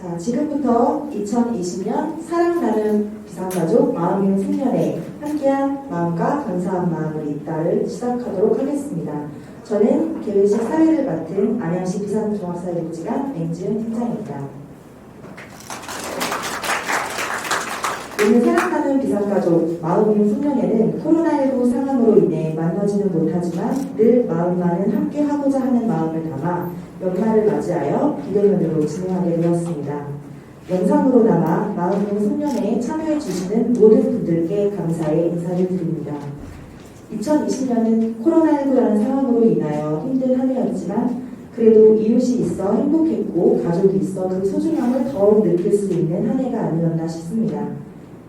자, 지금부터 2020년 사랑나는 비상가족 마음의 생년에 함께한 마음과 감사한 마음을 잇따를 시작하도록 하겠습니다. 저는 계획식 사회를 맡은 안양시 비상종합사회복지관 맹지은 팀장입니다. 오늘 사랑나는 비상가족 마음의 생년에는 코로나19 상황으로 인해 만나지는 못하지만 늘 마음만은 함께하고자 하는 마음을 담아 연말을 맞이하여 비대면으로 진행하게 되었습니다. 영상으로나마 마음의 송년회에 참여해 주시는 모든 분들께 감사의 인사를 드립니다. 2020년은 코로나19라는 상황으로 인하여 힘든 한 해였지만 그래도 이웃이 있어 행복했고 가족이 있어 그 소중함을 더욱 느낄 수 있는 한 해가 아니었나 싶습니다.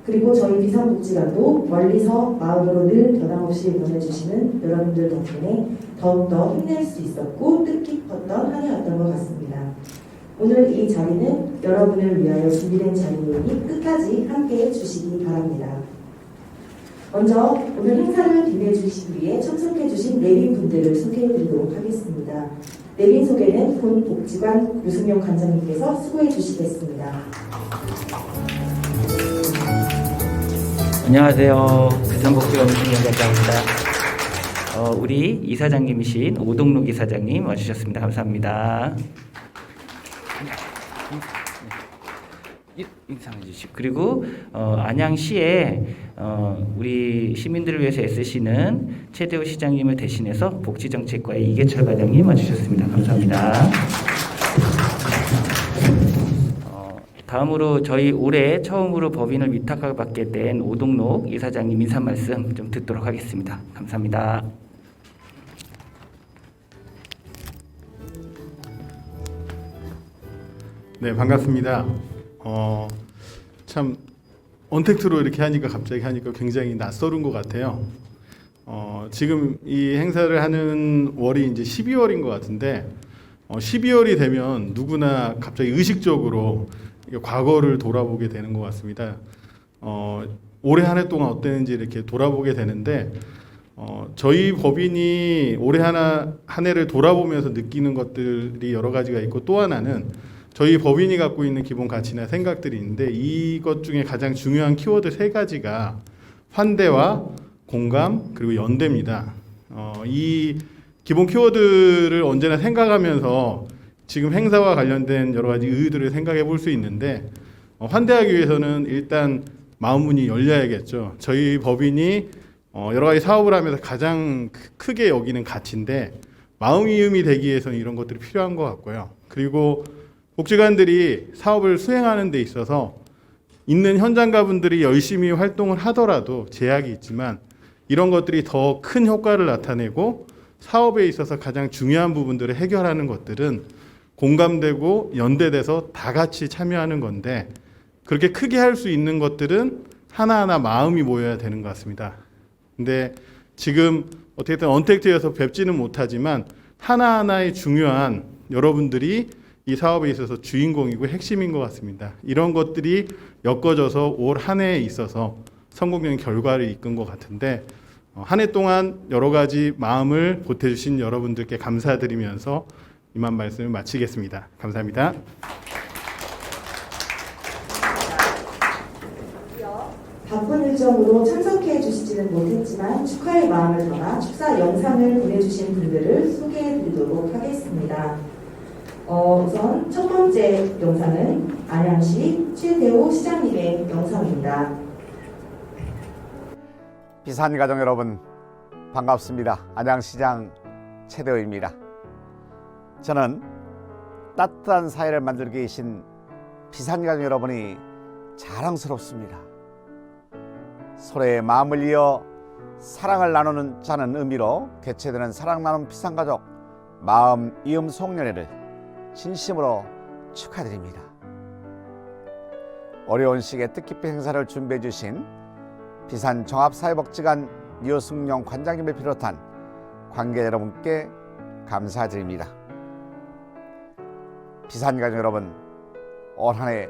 그리고 저희 비상복지관도 멀리서 마음으로 늘 변함없이 응원해주시는 여러분들 덕분에 더욱더 힘낼 수 있었고 뜻깊었던 한 해였던 것 같습니다. 오늘 이 자리는 여러분을 위하여 준비된 자리이니 끝까지 함께해 주시기 바랍니다. 먼저 오늘 행사를 빛내주시기 위해 참석해주신 내빈분들을 소개해드리도록 하겠습니다. 내빈 소개는 본 복지관 유승용 관장님께서 수고해 주시겠습니다. 안녕하세요. 부산복지관 유승용 관장입니다. 우리 이사장님이신 오동록 이사장님 와주셨습니다. 감사합니다. 인사해 주시고 그리고 안양시에 우리 시민들을 위해서 애쓰시는 최대호 시장님을 대신해서 복지정책과의 이계철 과장님 와주셨습니다. 감사합니다. 다음으로 저희 올해 처음으로 법인을 위탁을 받게 된 오동록 이사장님 인사 말씀 좀 듣도록 하겠습니다. 감사합니다. 네, 반갑습니다. 참 언택트로 이렇게 하니까 갑자기 하니까 굉장히 낯설은 것 같아요. 지금 이 행사를 하는 월이 이제 12월인 것 같은데 12월이 되면 누구나 갑자기 의식적으로 과거를 돌아보게 되는 것 같습니다. 올해 한 해 동안 어땠는지 이렇게 돌아보게 되는데 저희 법인이 올해 한 해를 돌아보면서 느끼는 것들이 여러 가지가 있고 또 하나는 저희 법인이 갖고 있는 기본 가치나 생각들이 있는데 이것 중에 가장 중요한 키워드 세 가지가 환대와 공감 그리고 연대입니다. 이 기본 키워드를 언제나 생각하면서 지금 행사와 관련된 여러 가지 의의들을 생각해 볼 수 있는데 환대하기 위해서는 일단 마음문이 열려야겠죠. 저희 법인이 여러 가지 사업을 하면서 가장 크게 여기는 가치인데 마음이음이 되기 위해서는 이런 것들이 필요한 것 같고요. 그리고 복지관들이 사업을 수행하는 데 있어서 있는 현장가분들이 열심히 활동을 하더라도 제약이 있지만 이런 것들이 더 큰 효과를 나타내고 사업에 있어서 가장 중요한 부분들을 해결하는 것들은 공감되고 연대돼서 다 같이 참여하는 건데 그렇게 크게 할 수 있는 것들은 하나하나 마음이 모여야 되는 것 같습니다. 근데 지금 어떻게든 언택트여서 뵙지는 못하지만 하나하나의 중요한 여러분들이 이 사업에 있어서 주인공이고 핵심인 것 같습니다. 이런 것들이 엮어져서 올 한 해에 있어서 성공적인 결과를 이끈 것 같은데 한 해 동안 여러 가지 마음을 보태주신 여러분들께 감사드리면서 이만 말씀을 마치겠습니다. 감사합니다. 바쁜 일정으로 참석해 주시지는 못했지만 축하의 마음을 담아 축사 영상을 보내주신 분들을 소개해 드리도록 하겠습니다. 우선 첫 번째 영상은 안양시 최대호 시장님의 영상입니다. 비산가족 여러분 반갑습니다. 안양시장 최대호입니다. 저는 따뜻한 사회를 만들고 계신 비산가족 여러분이 자랑스럽습니다. 서로의 마음을 이어 사랑을 나누는 자는 의미로 개최되는 사랑 나눔 비산가족 마음 이음 송년회를 진심으로 축하드립니다. 어려운 시기에 뜻깊은 행사를 준비해 주신 비산종합사회복지관 유승용 관장님을 비롯한 관계 여러분께 감사드립니다. 비산가족 여러분, 올 한 해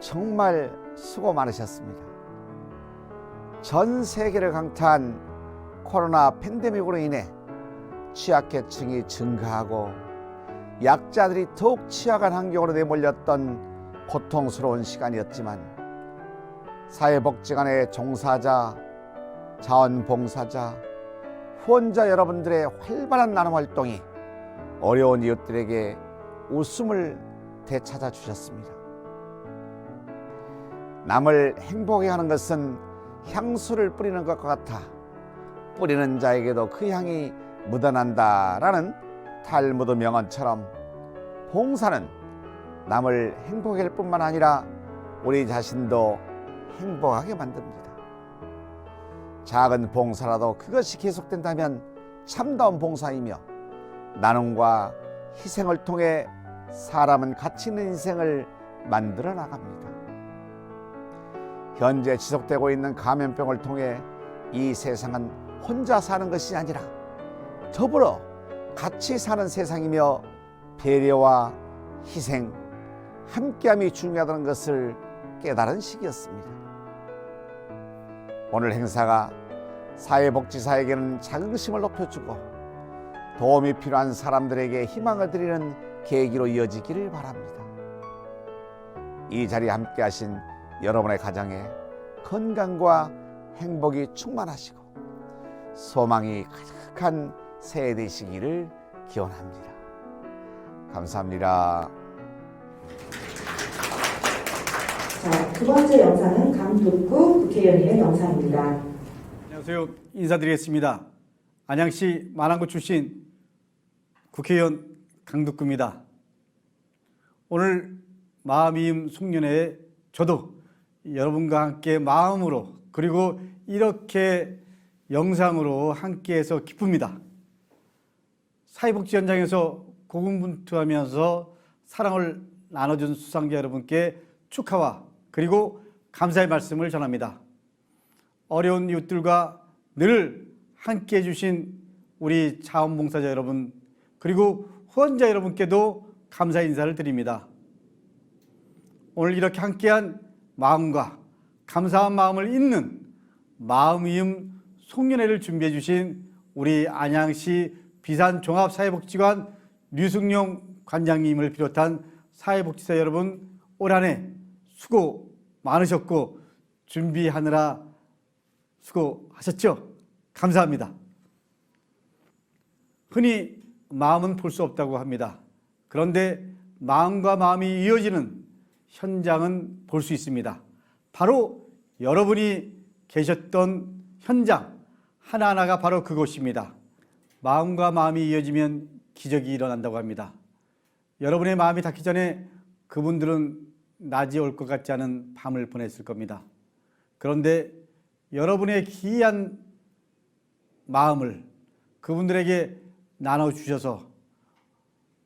정말 수고 많으셨습니다. 전 세계를 강타한 코로나 팬데믹으로 인해 취약계층이 증가하고 약자들이 더욱 취약한 환경으로 내몰렸던 고통스러운 시간이었지만 사회복지관의 종사자, 자원봉사자, 후원자 여러분들의 활발한 나눔 활동이 어려운 이웃들에게 웃음을 되찾아 주셨습니다. 남을 행복해 하는 것은 향수를 뿌리는 것과 같아 뿌리는 자에게도 그 향이 묻어난다라는 탈무드 명언처럼 봉사는 남을 행복해 할 뿐만 아니라 우리 자신도 행복하게 만듭니다. 작은 봉사라도 그것이 계속된다면 참다운 봉사이며 나눔과 희생을 통해 사람은 가치 있는 인생을 만들어 나갑니다. 현재 지속되고 있는 감염병을 통해 이 세상은 혼자 사는 것이 아니라 더불어 같이 사는 세상이며 배려와 희생, 함께함이 중요하다는 것을 깨달은 시기였습니다. 오늘 행사가 사회복지사에게는 자긍심을 높여주고 도움이 필요한 사람들에게 희망을 드리는 계기로 이어지기를 바랍니다. 이 자리에 함께 하신 여러분의 가정에 건강과 행복이 충만하시고 소망이 가득한 새해 되시기를 기원합니다. 감사합니다. 자, 두 번째 영상은 강덕구 국회의원님의 영상입니다. 안녕하세요. 인사드리겠습니다. 안양시 만안구 출신 국회의원 강덕구입니다. 오늘 마음이임 송년회에 저도 여러분과 함께 마음으로 그리고 이렇게 영상으로 함께해서 기쁩니다. 사회복지 현장에서 고군분투하면서 사랑을 나눠준 수상자 여러분께 축하와 그리고 감사의 말씀을 전합니다. 어려운 이웃들과 늘 함께해 주신 우리 자원봉사자 여러분 그리고 후원자 여러분께도 감사 인사를 드립니다. 오늘 이렇게 함께한 마음과 감사한 마음을 잇는 마음이음 송년회를 준비해 주신 우리 안양시 비산종합사회복지관 류승용 관장님을 비롯한 사회복지사 여러분 올 한 해 수고 많으셨고 준비하느라 수고하셨죠? 감사합니다. 흔히 마음은 볼 수 없다고 합니다. 그런데 마음과 마음이 이어지는 현장은 볼 수 있습니다. 바로 여러분이 계셨던 현장 하나하나가 바로 그곳입니다. 마음과 마음이 이어지면 기적이 일어난다고 합니다. 여러분의 마음이 닿기 전에 그분들은 낮이 올 것 같지 않은 밤을 보냈을 겁니다. 그런데 여러분의 귀한 마음을 그분들에게 나눠주셔서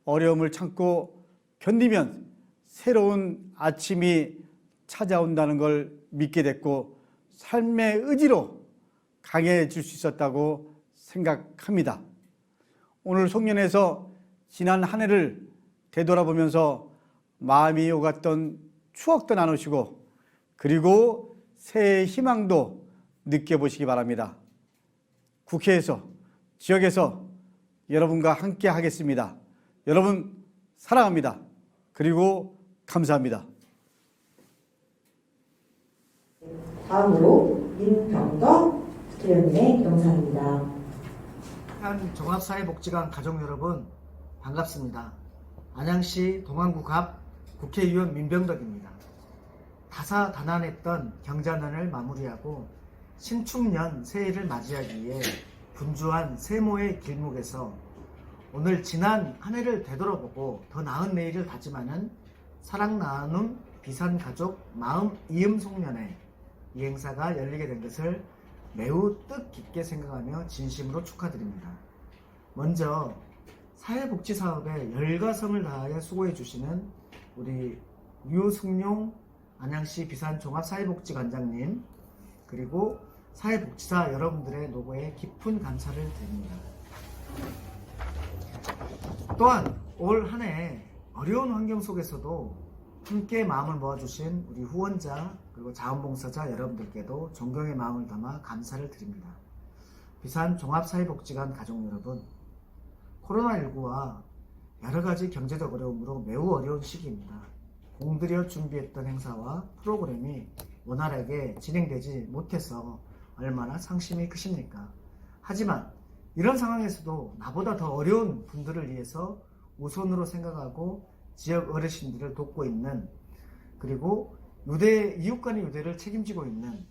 어려움을 참고 견디면 새로운 아침이 찾아온다는 걸 믿게 됐고 삶의 의지로 강해질 수 있었다고 생각합니다. 오늘 송년회에서 지난 한 해를 되돌아보면서 마음이 오갔던 추억도 나누시고 그리고 새해의 희망도 느껴보시기 바랍니다. 국회에서 지역에서 여러분과 함께 하겠습니다. 여러분 사랑합니다. 그리고 감사합니다. 다음으로 민병덕 국회의원님의 영상입니다. 종합사회복지관 가족 여러분 반갑습니다. 안양시 동안구 갑 국회의원 민병덕입니다. 다사다난했던 경자난을 마무리하고 신축년 새해를 맞이하기 위해 분주한 세모의 길목에서 오늘 지난 한 해를 되돌아보고 더 나은 내일을 다짐하는 사랑 나눔 비산가족 마음 이음 송년회 이 행사가 열리게 된 것을 매우 뜻깊게 생각하며 진심으로 축하드립니다. 먼저 사회복지사업에 열과성을 다하여 수고해 주시는 우리 류승용 안양시 비산종합사회복지관장님 그리고 사회복지사 여러분들의 노고에 깊은 감사를 드립니다. 또한 올 한 해 어려운 환경 속에서도 함께 마음을 모아주신 우리 후원자 그리고 자원봉사자 여러분들께도 존경의 마음을 담아 감사를 드립니다. 비산종합사회복지관 가족 여러분, 코로나19와 여러가지 경제적 어려움으로 매우 어려운 시기입니다. 공들여 준비했던 행사와 프로그램이 원활하게 진행되지 못해서 얼마나 상심이 크십니까? 하지만 이런 상황에서도 나보다 더 어려운 분들을 위해서 우선으로 생각하고 지역 어르신들을 돕고 있는, 그리고 이웃 간의 유대를 책임지고 있는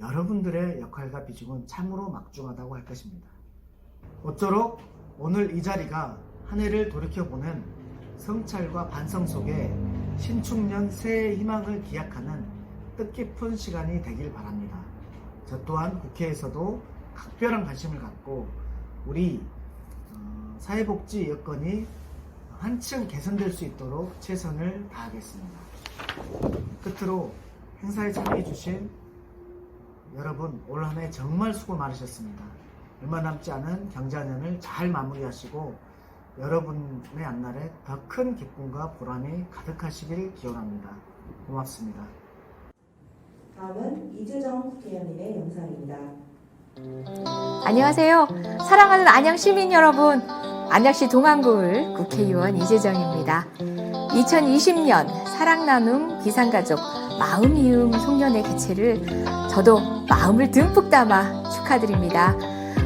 여러분들의 역할과 비중은 참으로 막중하다고 할 것입니다. 어쩌록 오늘 이 자리가 한 해를 돌이켜보는 성찰과 반성 속에 신축년 새해 희망을 기약하는 뜻깊은 시간이 되길 바랍니다. 저 또한 국회에서도 각별한 관심을 갖고 우리 사회복지 여건이 한층 개선될 수 있도록 최선을 다하겠습니다. 끝으로 행사에 참여해 주신 여러분, 올 한 해 정말 수고 많으셨습니다. 얼마 남지 않은 경자년을 잘 마무리하시고 여러분의 앞날에 더 큰 기쁨과 보람이 가득하시길 기원합니다. 고맙습니다. 다음은 이재정 국회의원님의 영상입니다. 안녕하세요. 사랑하는 안양 시민 여러분, 안양시 동안구을 국회의원 이재정입니다. 2020년 사랑나눔 비상가족 마음이음 송년회 개최를 저도 마음을 듬뿍 담아 축하드립니다.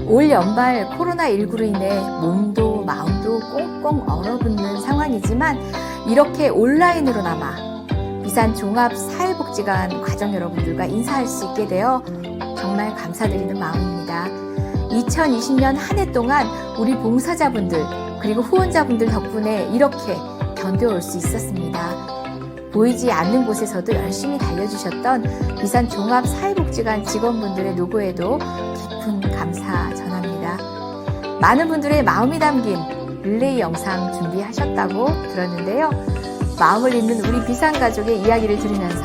올 연말 코로나19로 인해 몸도 마음도 꽁꽁 얼어붙는 상황이지만 이렇게 온라인으로나마 비산 종합사회복지관 가족 여러분들과 인사할 수 있게 되어 정말 감사드리는 마음입니다. 2020년 한 해 동안 우리 봉사자분들 그리고 후원자분들 덕분에 이렇게 견뎌올 수 있었습니다. 보이지 않는 곳에서도 열심히 달려주셨던 비산 종합사회복지관 직원분들의 노고에도 깊은 감사 전합니다. 많은 분들의 마음이 담긴 릴레이 영상 준비하셨다고 들었는데요. 마음을 잇는 우리 비산가족의 이야기를 들으면서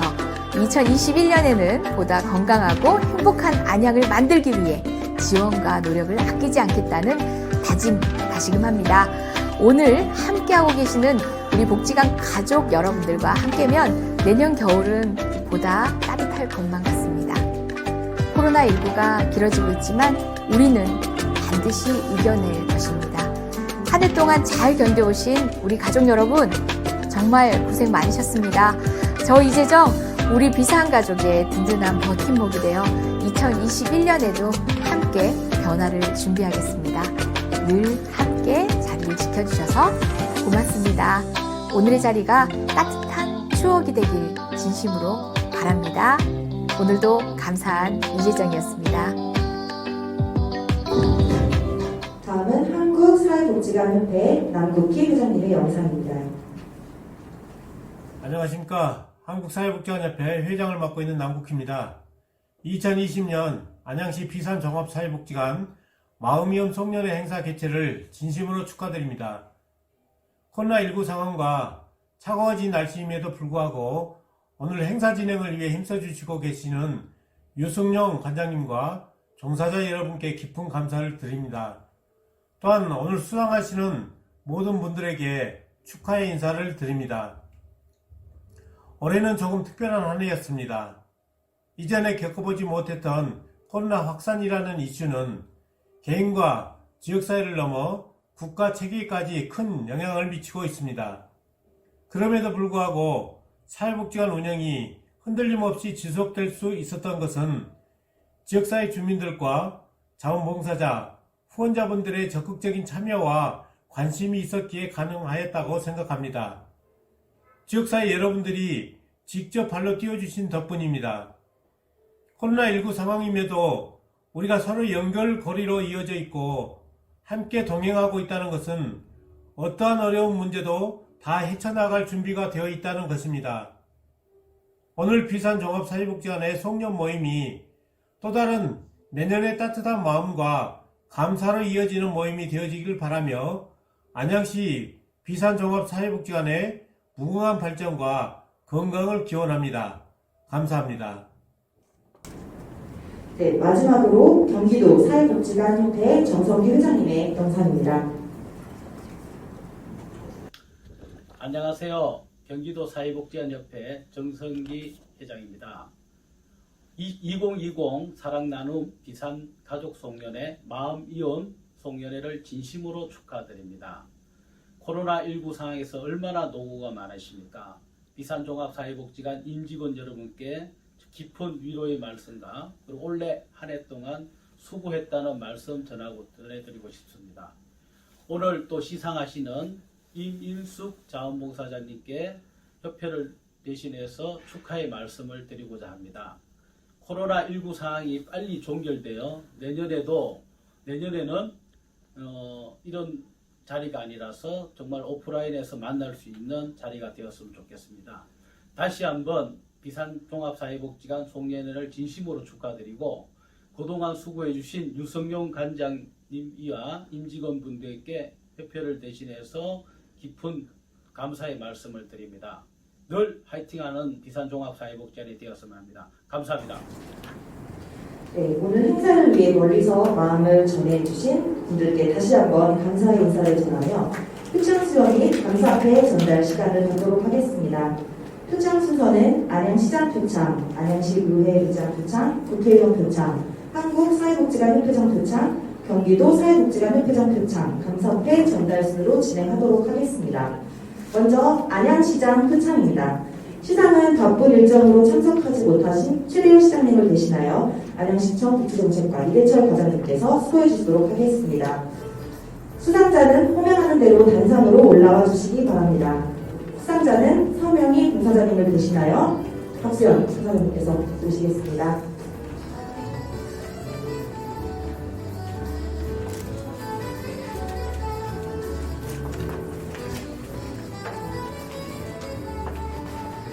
2021년에는 보다 건강하고 행복한 안양을 만들기 위해 지원과 노력을 아끼지 않겠다는 다짐 다시금 합니다. 오늘 함께하고 계시는 우리 복지관 가족 여러분들과 함께면 내년 겨울은 보다 따뜻할 것만 같습니다. 코로나19가 길어지고 있지만 우리는 반드시 이겨낼 것입니다. 한 해 동안 잘 견뎌오신 우리 가족 여러분 정말 고생 많으셨습니다. 저 이재정 우리 비상가족의 든든한 버팀목이 되어 2021년에도 함께 변화를 준비하겠습니다. 늘 함께 자리를 지켜주셔서 고맙습니다. 오늘의 자리가 따뜻한 추억이 되길 진심으로 바랍니다. 오늘도 감사한 이재정이었습니다. 다음은 한국사회복지관협회 남국희 회장님의 영상입니다. 안녕하십니까. 한국사회복지관협회 회장을 맡고 있는 남국희입니다. 2020년 안양시 비산종합사회복지관 마음이음 송년회 행사 개최를 진심으로 축하드립니다. 코로나19 상황과 차가워진 날씨임에도 불구하고 오늘 행사 진행을 위해 힘써주시고 계시는 유승용 관장님과 종사자 여러분께 깊은 감사를 드립니다. 또한 오늘 수상하시는 모든 분들에게 축하의 인사를 드립니다. 올해는 조금 특별한 한 해였습니다. 이전에 겪어보지 못했던 코로나 확산이라는 이슈는 개인과 지역사회를 넘어 국가 체계까지 큰 영향을 미치고 있습니다. 그럼에도 불구하고 사회복지관 운영이 흔들림 없이 지속될 수 있었던 것은 지역사회 주민들과 자원봉사자, 후원자분들의 적극적인 참여와 관심이 있었기에 가능하였다고 생각합니다. 지역사회 여러분들이 직접 발로 뛰어주신 덕분입니다. 코로나19 상황임에도 우리가 서로 연결고리로 이어져 있고 함께 동행하고 있다는 것은 어떠한 어려운 문제도 다 헤쳐나갈 준비가 되어 있다는 것입니다. 오늘 비산종합사회복지관의 송년 모임이 또 다른 내년의 따뜻한 마음과 감사로 이어지는 모임이 되어지길 바라며 안양시 비산종합사회복지관의 무궁한 발전과 건강을 기원합니다. 감사합니다. 네, 마지막으로 경기도 사회복지관협회 정성기 회장님의 영상입니다. 안녕하세요. 경기도 사회복지관협회 정성기 회장입니다. 2020 사랑나눔 비산 가족송년회 마음이음 송년회를 진심으로 축하드립니다. 코로나19 상황에서 얼마나 노고가 많으십니까? 비산종합사회복지관 임직원 여러분께 깊은 위로의 말씀과 그리고 올해 한 해 동안 수고했다는 말씀 전해드리고 싶습니다. 오늘 또 시상하시는 임일숙 자원봉사자님께 협회를 대신해서 축하의 말씀을 드리고자 합니다. 코로나19 상황이 빨리 종결되어 내년에는 이런 자리가 아니라서 정말 오프라인에서 만날 수 있는 자리가 되었으면 좋겠습니다. 다시 한번 비산종합사회복지관 송년회를 진심으로 축하드리고 그동안 수고해 주신 유성용 관장님과 임직원분들께 협회를 대신해서 깊은 감사의 말씀을 드립니다. 늘 화이팅하는 비산종합사회복지관이 되었으면 합니다. 감사합니다. 네, 오늘 행사를 위해 멀리서 마음을 전해주신 분들께 다시 한번 감사의 인사를 전하며 표창 수여 및 감사 앞에 전달 시간을 갖도록 하겠습니다. 표창 순서는 안양시장 표창, 안양시 의회 의장 표창, 국회의원 표창, 한국사회복지관 협회장 표창, 경기도 사회복지관 협회장 표창, 감사패 전달 순으로 진행하도록 하겠습니다. 먼저 안양시장 표창입니다. 시상은 바쁜 일정으로 참석하지 못하신 최대호 시장님을 대신하여 안양시청 복지정책과 이대철 과장님께서 수고해 주시도록 하겠습니다. 수상자는 호명하는 대로 단상으로 올라와 주시기 바랍니다. 수상자는 서명희 봉사자님을 대신하여 박수연 봉사자님께서 모시겠습니다.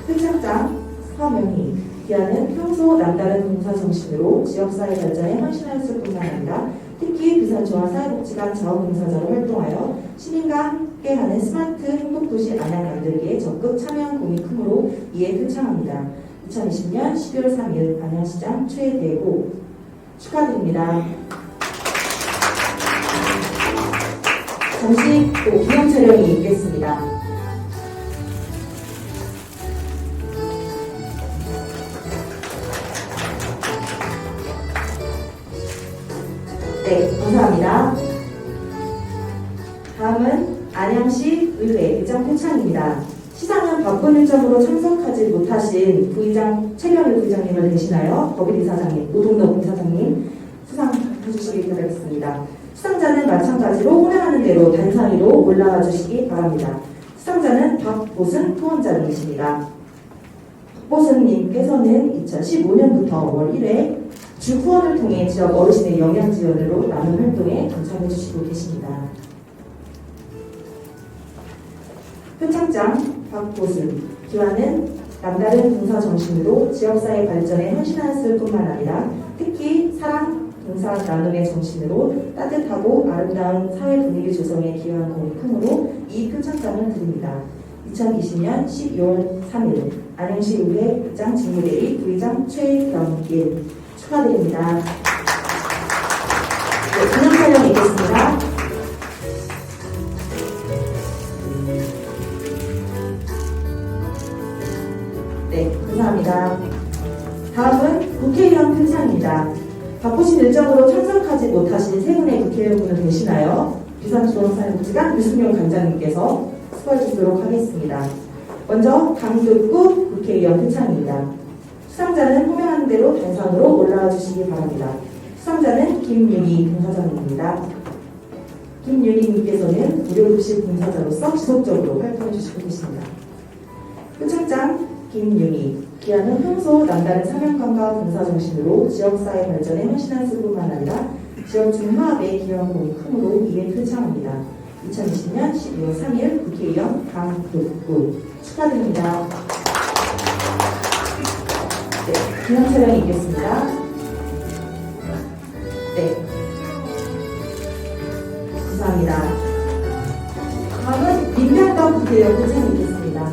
표창장 서명희 기아는 평소 남다른 봉사정신으로 지역사회 발전에 헌신하였을 뿐만 아니라 특히 비산종합사회복지관 자원봉사자로 활동하여 시민과 함께하는 스마트 행복도시 안양 만들기에 적극 참여한 공이 크므로 이에 표창합니다. 2020년 12월 3일 안양시장 최대호 축하드립니다. 잠시 또 기념 촬영이 있겠습니다. 네, 감사합니다. 다음은 안양시 의회 의장 표창입니다. 시상은 바쁜 일정으로 참석하지 못하신 부의장 최명일 부의장님을 대신하여 법인이사장님, 노동노 이사장님 수상해 주시기 바라겠습니다. 수상자는 마찬가지로 호명하는 대로 단상 위로 올라와 주시기 바랍니다. 수상자는 박보승 후원자님이십니다. 박보승님께서는 2015년부터 5월 1회 주 후원을 통해 지역 어르신의 영양 지원으로 나눔 활동에 동참해 주시고 계십니다. 표창장 박보승 기와는 남다른 봉사 정신으로 지역사회 발전에 헌신하였을 뿐만 아니라 특히 사랑, 봉사, 나눔의 정신으로 따뜻하고 아름다운 사회 분위기 조성에 기여한 공이 크므로 이 표창장을 드립니다. 2020년 12월 3일 안양시 의회 의장 직무대리 부의장 최병일 축하드립니다. 네, 기념 촬영 있겠습니다. 네, 감사합니다. 다음은 국회의원 표창입니다. 바쁘신 일정으로 참석하지 못하신 세 분의 국회의원분을 대신하여 비산종합사회복지관 유승용 관장님께서 수고해 주도록 하겠습니다. 먼저 강득구 국회의원 표창입니다. 수상자는 호명하는 대로 단상으로 올라와 주시기 바랍니다. 수상자는 김윤희 봉사자님입니다. 김윤희님께서는 무료급식 봉사자로서 지속적으로 활동해 주시고 계십니다. 표창장 김윤희 기아는 평소 남다른 사명감과 봉사정신으로 지역사회 발전에 헌신하였을 뿐만 아니라 지역 중화합에 기여한 공이 크므로 이에 표창합니다. 2020년 12월 3일 국회의원 강득구 축하드립니다. 네, 기념 촬영이 있겠습니다. 네, 감사합니다. 다음은 민병덕 국회의원 표창이 있겠습니다.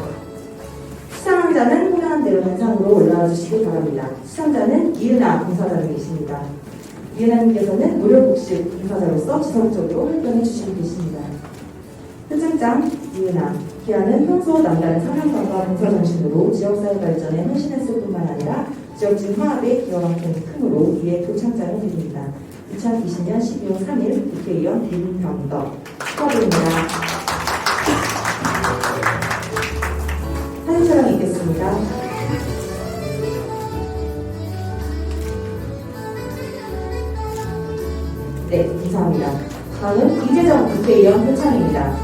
수상자는 호명한 대로 단상으로 올라와 주시기 바랍니다. 수상자는 이은아 봉사자님이십니다. 이은아님께서는 무료복식 봉사자로서 지속적으로 활동해 주시고 계십니다. 표창장 이은아 기아는 평소 남다른 사명감과 봉사정신으로 지역사회 발전에 헌신했을 뿐만 아니라 지역 진화합에 기여한 공이 크므로 이에 표창장을 드립니다. 2020년 12월 3일 국회의원 민병덕 축하드립니다. 사진 촬영 있겠습니다. 네, 감사합니다. 다음은 이재정 국회의원 표창입니다.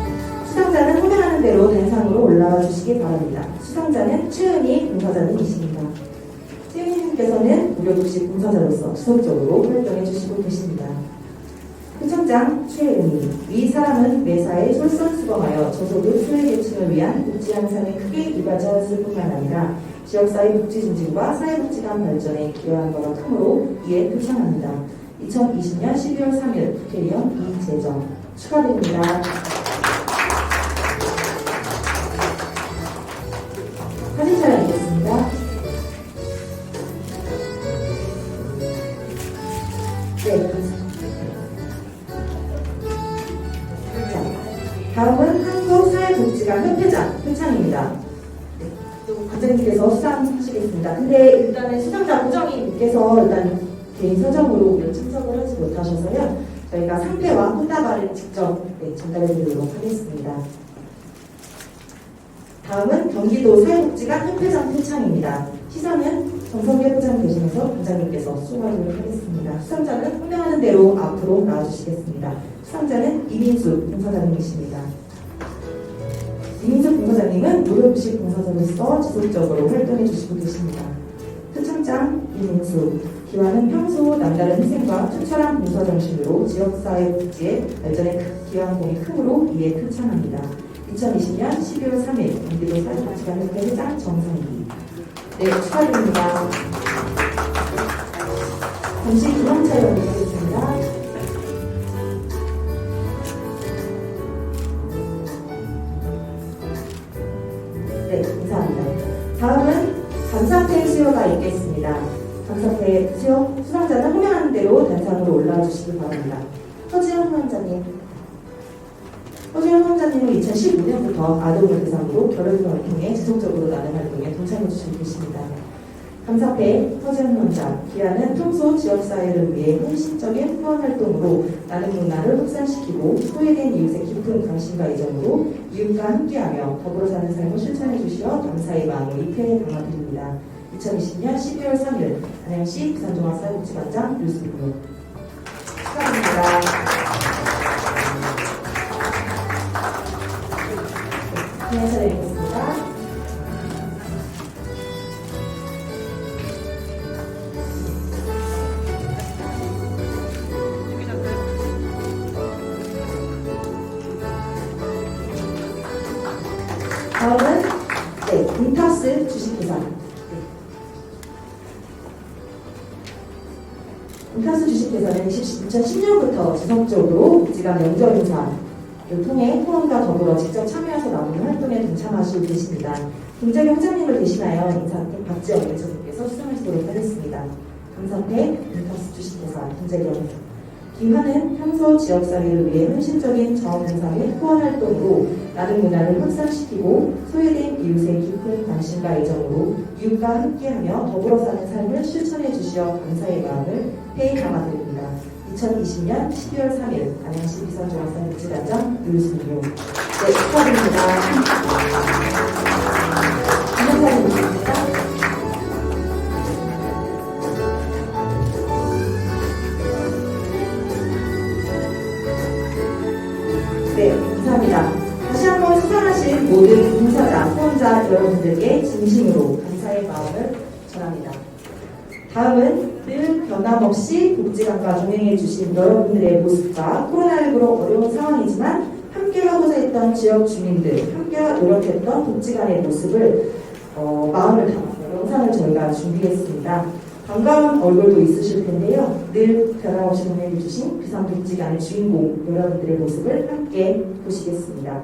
수상자는 호명하는 대로 단상으로 올라와 주시기 바랍니다. 수상자는 최은희 봉사자님이십니다. 최은희님께서는 무료급식 봉사자로서 지속적으로 활동해 주시고 계십니다. 표창장 최은희. 이 사람은 매사에 솔선수범하여 저소득 소외계층을 위한 복지 향상에 크게 이바지하였을 뿐만 아니라 지역사회 복지 증진과 사회복지관 발전에 기여한 바가 크므로 이에 표창합니다. 2020년 12월 3일 국회의원 이재정 축하드립니다. 사진 촬영이겠습니다. 네, 다음은 한국사회복지관 협회장 표창입니다. 네, 또 관장님께서 수상하시겠습니다. 근데 일단은 수상자 고정님께서 일단 개인 사정으로 참석을 하지 못하셔서요. 저희가 상패와 꽃다발을 직접 전달해 드리도록 하겠습니다. 다음은 경기도 사회복지관 협회장 표창입니다. 시상은 정성계 회장 대신해서 관장님께서 수고하도록 하겠습니다. 수상자는 호명하는 대로 앞으로 나와주시겠습니다. 수상자는 이민수 봉사자님이십니다. 이민수 봉사자님은 무료급식 봉사자로서 지속적으로 활동해 주시고 계십니다. 표창장 이민수. 기와는 평소 남다른 희생과 투철한 봉사정신으로 지역사회 복지의 발전에 기여한 공이 크므로 이에 표창합니다. 2020년 12월 3일 경기도 사회복지관 협회 회장 정성기. 네, 축하드립니다. 잠시 기념 촬영드리겠습니다. 네, 감사합니다. 다음은 감사패 수여가 있겠습니다. 감사패 수여 수상자는 호명하는 대로 단상으로 올라와 주시기 바랍니다. 허지영 후원자님. 허지영 후원자님은 2015년부터 아동을 대상으로 결혼을 통해 지속적으로 나는 활동에 동참해 주시고 계십니다. 감사패 허지영 후원자. 기아는 평소 지역사회를 위해 헌신적인 후원 활동으로 나는 문화를 확산시키고 소외된 이웃의 깊은 관심과 애정으로 이웃과 함께하며 더불어 사는 삶을 실천해 주시어 감사의 마음을 이 패에 담아드립니다. 2020년 12월 3일 안양시 부산종합사회복지관장 류수빈 축하드립니다. 네, 인사드리겠습니다. 다음은 인타스 주식회사. 인타스 주식회사는 2010년부터 지속적으로 복지관 명절 행사를 통해 후원과 더불어 직접 참여해서 나오는 활동에 동참하시고 계십니다. 김정희 회장님을 대신하여 인사팀 박지영 매체님께서 수상하시도록 하겠습니다. 감사패 인타스 주식회사 김재경 회장. 기화는 평소 지역사회를 위해 헌신적인 자원봉사 및 후원 활동으로 나는 문화를 확산시키고 소외된 이웃의 깊은 관심과 애정으로 이웃과 함께하며 더불어 사는 삶을 실천해 주시어 감사의 마음을 회에 담아드립니다. 2020년 12월 3일 안양시 비선종합사회복지관장 류승용. 네, 축하드립니다. 감사드립니다. 네, 감사합니다. 다시 한번 수상하신 모든 봉사자, 후원자 여러분들께 진심으로 감사의 마음을 전합니다. 다음은 늘 변함없이 복지관과 동행해주신 여러분들의 모습과 코로나19로 어려운 상황이지만 함께하고자 했던 지역 주민들, 함께 노력했던 복지관의 모습을 마음을 담아서 영상을 저희가 준비했습니다. 반가운 얼굴도 있으실 텐데요. 늘 변함없이 동행해주신 비상복지관의 주인공 여러분들의 모습을 함께 보시겠습니다.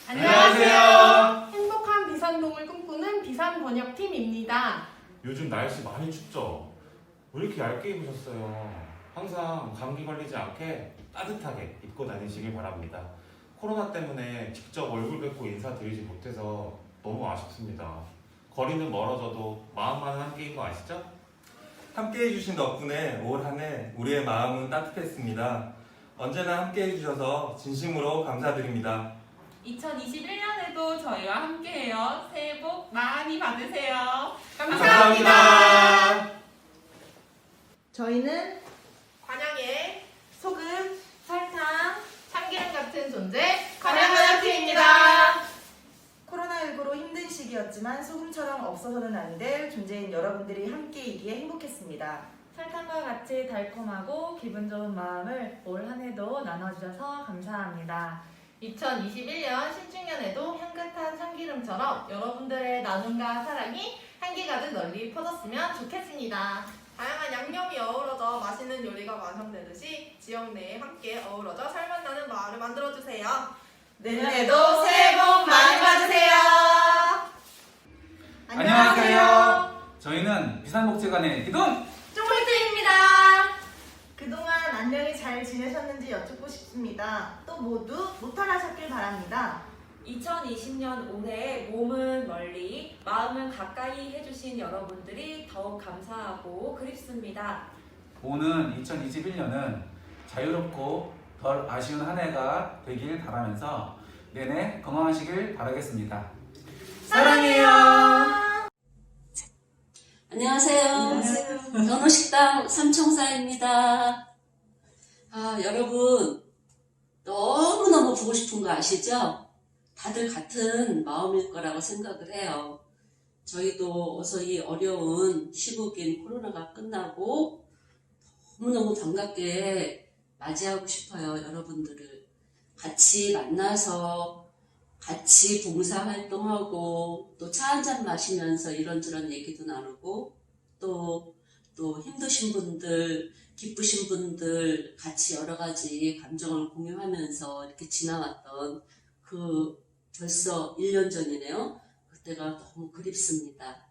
안녕하세요. 행복한 비산동을 꿈꾸는 비산 번역팀입니다. 요즘 날씨 많이 춥죠? 왜 이렇게 얇게 입으셨어요? 항상 감기 걸리지 않게 따뜻하게 입고 다니시길 바랍니다. 코로나 때문에 직접 얼굴 뵙고 인사드리지 못해서 너무 아쉽습니다. 거리는 멀어져도 마음만은 함께인 거 아시죠? 함께 해주신 덕분에 올 한 해 우리의 마음은 따뜻했습니다. 언제나 함께 해주셔서 진심으로 감사드립니다. 2021년에도 저희와 함께해요. 새해 복 많이 받으세요. 감사합니다. 저희는 관양의 소금, 설탕, 참기름 같은 존재 관양번역팀입니다. 코로나19로 힘든 시기였지만 소금처럼 없어서는 안 될 존재인 여러분들이 함께이기에 행복했습니다. 설탕과 같이 달콤하고 기분 좋은 마음을 올 한 해도 나눠주셔서 감사합니다. 2021년 신축년에도 향긋한 참기름처럼 여러분들의 나눔과 사랑이 향기 가득 널리 퍼졌으면 좋겠습니다. 다양한 양념이 어우러져 맛있는 요리가 완성되듯이 지역 내에 함께 어우러져 살맛나는 마을을 만들어주세요. 내년에도 새해 복 많이 받으세요. 안녕하세요. 저희는 비산복지관의 기동 쫑물팀입니다. 그동안 안녕히 잘 지내셨는지 여쭙고 싶습니다. 또 모두 무탈하셨길 바랍니다. 2020년 올해 몸은 멀리, 마음은 가까이 해주신 여러분들이 더욱 감사하고 그립습니다. 오는 2021년은 자유롭고 덜 아쉬운 한 해가 되길 바라면서 내내 건강하시길 바라겠습니다. 사랑해요. 안녕하세요. 변호식당 삼총사입니다. 여러분 너무너무 보고 싶은 거 아시죠? 다들 같은 마음일 거라고 생각을 해요. 저희도 어서 이 어려운 시국인 코로나가 끝나고 너무너무 반갑게 맞이하고 싶어요. 여러분들을 같이 만나서 같이 봉사활동하고 또 차 한잔 마시면서 이런저런 얘기도 나누고 또 힘드신 분들, 기쁘신 분들 같이 여러 가지 감정을 공유하면서 이렇게 지나왔던 그 벌써 1년 전이네요. 그때가 너무 그립습니다.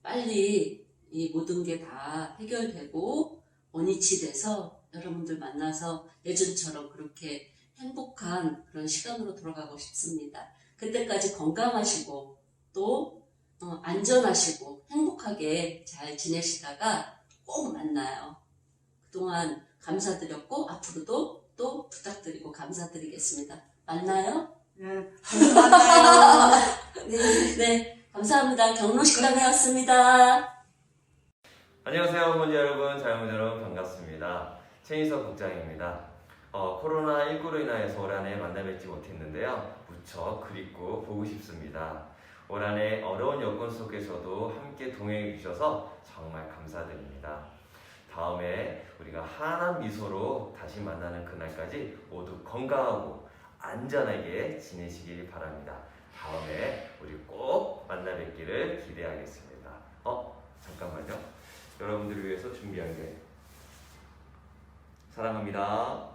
빨리 이 모든 게 다 해결되고 원위치 돼서 여러분들 만나서 예전처럼 그렇게 행복한 그런 시간으로 돌아가고 싶습니다. 그때까지 건강하시고 또 안전하시고 행복하게 잘 지내시다가 꼭 만나요. 그동안 감사드렸고 앞으로도 또 부탁드리고 감사드리겠습니다. 만나요? 네, 만나요. 네, 감사합니다. 경로식당이었습니다. 안녕하세요, 어머니 여러분, 자녀분 여러분 반갑습니다. 최인석 국장입니다. 코로나19로 인하여서 올 한 해 만나 뵙지 못했는데요. 무척 그립고 보고 싶습니다. 올 한 해 어려운 여건 속에서도 함께 동행해 주셔서 정말 감사드립니다. 다음에 우리가 환한 미소로 다시 만나는 그날까지 모두 건강하고 안전하게 지내시길 바랍니다. 다음에 우리 꼭 만나 뵙기를 기대하겠습니다. 잠깐만요. 여러분들을 위해서 준비한 게 사랑합니다.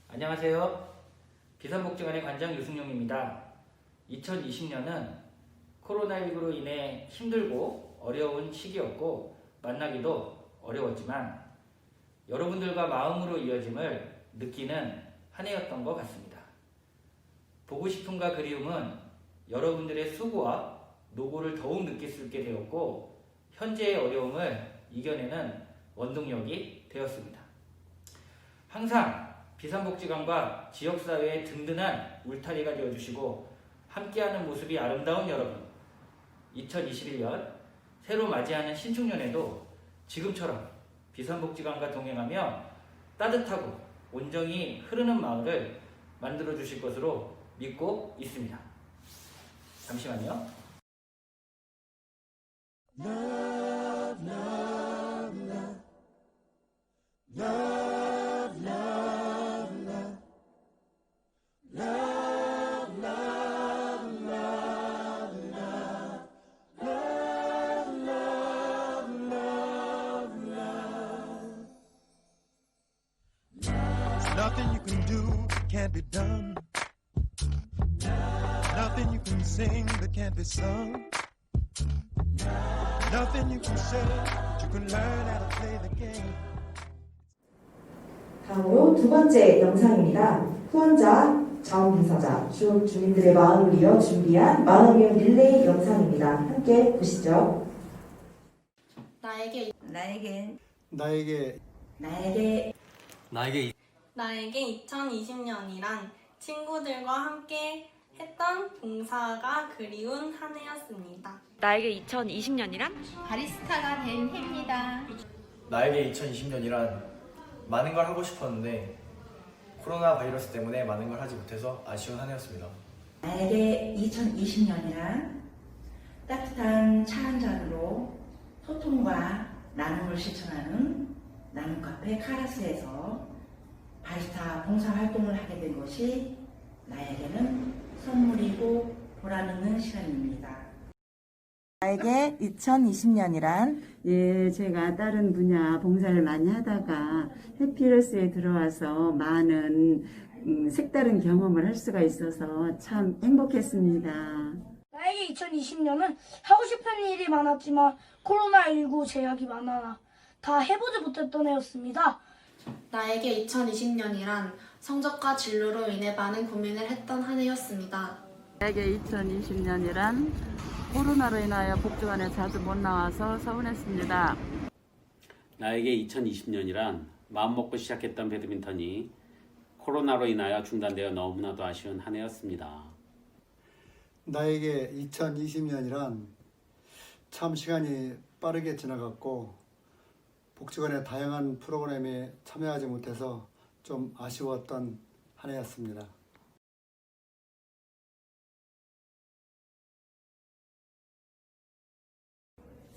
안녕하세요. 비산복지관의 관장 유승용입니다. 2020년은 코로나19로 인해 힘들고 어려운 시기였고 만나기도 어려웠지만 여러분들과 마음으로 이어짐을 느끼는 한 해였던 것 같습니다. 보고 싶음과 그리움은 여러분들의 수고와 노고를 더욱 느낄 수 있게 되었고 현재의 어려움을 이겨내는 원동력이 되었습니다. 항상 비산복지관과 지역사회의 든든한 울타리가 되어주시고 함께하는 모습이 아름다운 여러분, 2021년 새로 맞이하는 신축년에도 지금처럼 비산복지관과 동행하며 따뜻하고 온정이 흐르는 마을을 만들어 주실 것으로 믿고 있습니다. 잠시만요. Love, love, love. Love, love, love. Love, love, love, love. Love, love, love, love. There's nothing you can do, can't can't be done. Nothing you can sing that can't be sung. Nothing you can say that you can learn how to play the game. 다음으로 두 번째 영상입니다. 후원자, 자원봉사자, 주민들의 마음을 이어 준비한 마음이음 릴레이 영상입니다. 함께 보시죠. 나에게 2020년이란 친구들과 함께 했던 봉사가 그리운 한 해였습니다. 나에게 2020년이란? 바리스타가 된 해입니다. 나에게 2020년이란 많은 걸 하고 싶었는데 코로나 바이러스 때문에 많은 걸 하지 못해서 아쉬운 한 해였습니다. 나에게 2020년이란 따뜻한 차 한 잔으로 소통과 나눔을 실천하는 나눔 카페 카라스에서 바리스타 봉사 활동을 하게 된 것이 나에게는 선물이고 보람있는 시간입니다. 나에게 2020년이란? 예, 제가 다른 분야 봉사를 많이 하다가 해피러스에 들어와서 많은 색다른 경험을 할 수가 있어서 참 행복했습니다. 나에게 2020년은 하고 싶은 일이 많았지만 코로나19 제약이 많아 다 해보지 못했던 해였습니다. 나에게 2020년이란 성적과 진로로 인해 많은 고민을 했던 한 해였습니다. 나에게 2020년이란 코로나로 인하여 복지관에 자주 못 나와서 서운했습니다. 나에게 2020년이란 마음먹고 시작했던 배드민턴이 코로나로 인하여 중단되어 너무나도 아쉬운 한 해였습니다. 나에게 2020년이란 참 시간이 빠르게 지나갔고 복지관의 다양한 프로그램에 참여하지 못해서 좀 아쉬웠던 한 해였습니다.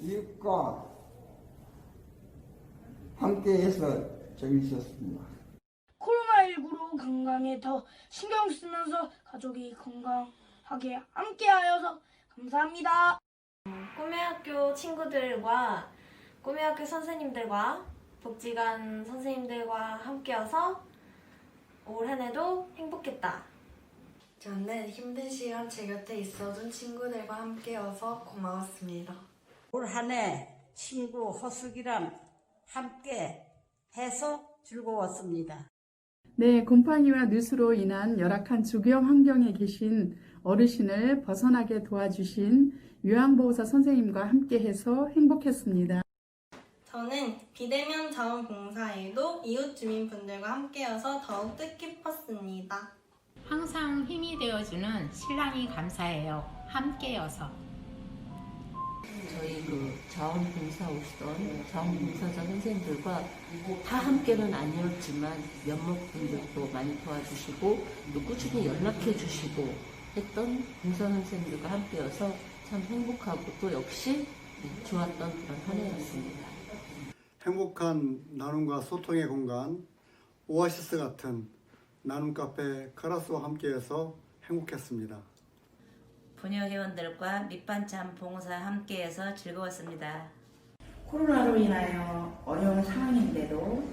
이웃과 함께해서 재밌었습니다. 코로나19로 건강에 더 신경 쓰면서 가족이 건강하게 함께하여서 감사합니다. 꿈의 학교 친구들과 꿈의 학교 선생님들과 복지관 선생님들과 함께여서 올 한 해도 행복했다. 저는 힘든 시간 제 곁에 있어준 친구들과 함께여서 고마웠습니다. 올 한 해 친구 허숙이랑 함께 해서 즐거웠습니다. 네, 곰팡이와 누수로 인한 열악한 주거 환경에 계신 어르신을 벗어나게 도와주신 요양보호사 선생님과 함께해서 행복했습니다. 저는 비대면 자원봉사에도 이웃 주민분들과 함께여서 더욱 뜻깊었습니다. 항상 힘이 되어주는 신랑이 감사해요. 함께여서. 저희 자원봉사 오시던 자원봉사자 선생님들과 다 함께는 아니었지만 몇몇 분들도 많이 도와주시고 또 꾸준히 연락해 주시고 했던 봉사 선생님들과 함께여서 참 행복하고 또 역시 좋았던 그런 한 해였습니다. 행복한 나눔과 소통의 공간 오아시스 같은 나눔 카페 카라스와 함께해서 행복했습니다. 분녀 회원들과 밑반찬 봉사 함께해서 즐거웠습니다. 코로나로 인하여 어려운 상황인데도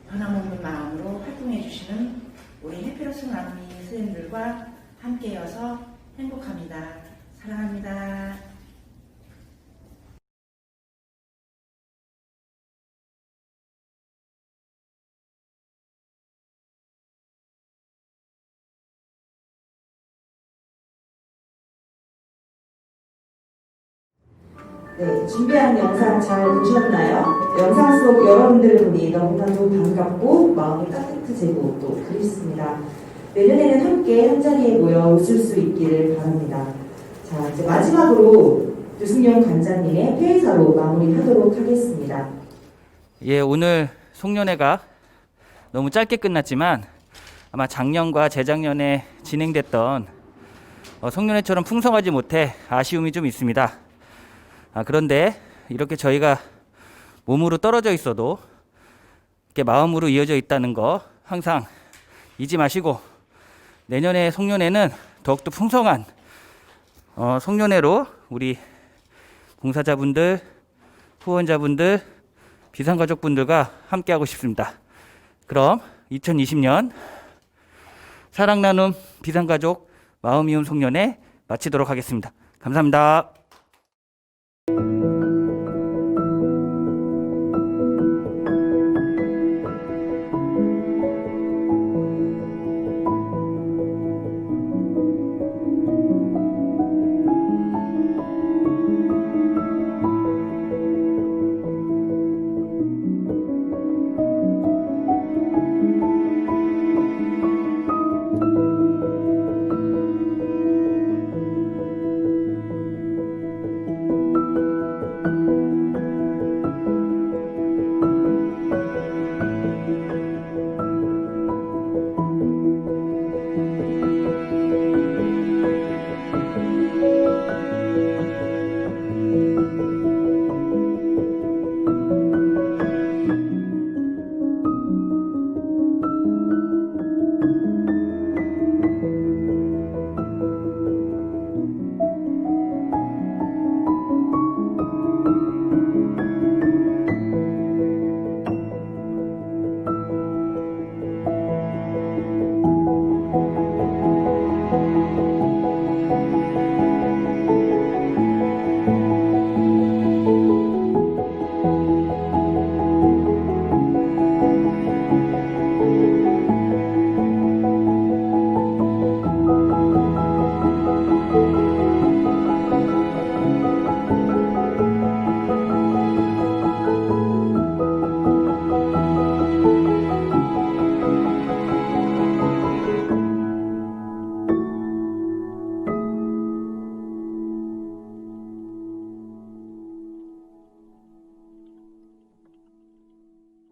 변함없는 마음으로 활동해 주시는 우리 해피러스 나눔이 선생님들과 함께여서 행복합니다. 사랑합니다. 네, 준비한 영상 잘 보셨나요? 영상 속 여러분들을 보니 너무나도 반갑고 마음이 따뜻해지고 또 그립습니다. 내년에는 함께 한자리에 모여 웃을 수 있기를 바랍니다. 자, 이제 마지막으로 유승용 간장님의 폐회사로 마무리하도록 하겠습니다. 예, 오늘 송년회가 너무 짧게 끝났지만 아마 작년과 재작년에 진행됐던 송년회처럼 풍성하지 못해 아쉬움이 좀 있습니다. 그런데 이렇게 저희가 몸으로 떨어져 있어도 이렇게 마음으로 이어져 있다는 거 항상 잊지 마시고 내년에 송년회는 더욱더 풍성한 송년회로 우리 봉사자분들, 후원자분들, 비상가족분들과 함께하고 싶습니다. 그럼 2020년 사랑 나눔 비상가족 마음이움 송년회 마치도록 하겠습니다. 감사합니다.